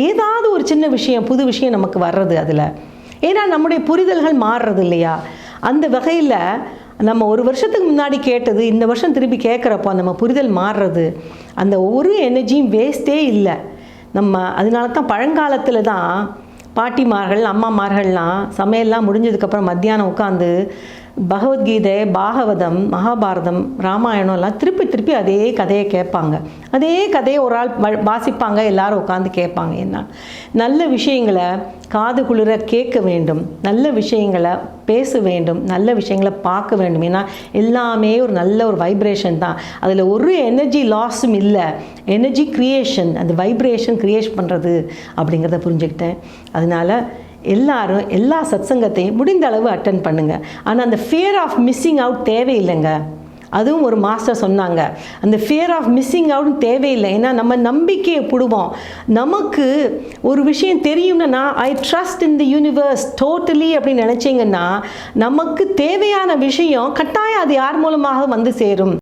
ஏதாவது ஒரு சின்ன விஷயம் புது விஷயம் நமக்கு வர்றது அதில். ஏன்னா நம்முடைய புரிதல்கள் மாறுறது இல்லையா? அந்த வகையில் நம்ம ஒரு வருஷத்துக்கு முன்னாடி கேட்டது இந்த வருஷம் திருப்பி கேட்குறப்போ நம்ம புரிதல் மாறுறது, அந்த ஒரு எனர்ஜியும் வேஸ்ட்டே இல்லை. நம்ம அதனால தான் பழங்காலத்தில் தான் பாட்டிமார்கள் அம்மாமார்கள்லாம் சமையல்லாம் முடிஞ்சதுக்கப்புறம் மத்தியானம் உட்காந்து பகவத்கீதை, பாகவதம், மகாபாரதம், ராமாயணம்லாம் திருப்பி திருப்பி அதே கதையை கேட்பாங்க. அதே கதையை ஒரு ஆள் வாசிப்பாங்க, எல்லாரும் உட்காந்து கேட்பாங்க. என்ன நல்ல விஷயங்களை காது குளிர கேட்க வேண்டும், நல்ல விஷயங்களை பேச வேண்டும், நல்ல விஷயங்களை பார்க்க வேண்டும். ஏன்னா எல்லாமே ஒரு நல்ல ஒரு வைப்ரேஷன் தான். அதில் ஒரு எனர்ஜி லாஸும் இல்லை, எனர்ஜி க்ரியேஷன், அந்த வைப்ரேஷன் க்ரியேட் பண்ணுறது அப்படிங்கிறத புரிஞ்சுக்கிட்டேன். அதனால் எல்லாரும் எல்லா சத்சங்கத்தையும் முடிந்த அளவு அட்டென்ட் பண்ணுங்கள். ஆனால் அந்த ஃபியர் ஆஃப் மிஸ்ஸிங் அவுட் தேவையில்லைங்க. அதுவும் ஒரு மாஸ்டர் சொன்னாங்க, அந்த ஃபியர் ஆஃப் மிஸ்ஸிங் அவுட் தேவையில்லை. ஏன்னா நம்ம நம்பிக்கையை போடுவோம். நமக்கு ஒரு விஷயம் தெரியும்னா I trust in the universe totally அப்படின்னு நினச்சிங்கன்னா நமக்கு தேவையான விஷயம் கட்டாயம் அது யார் மூலமாக வந்து சேரும்.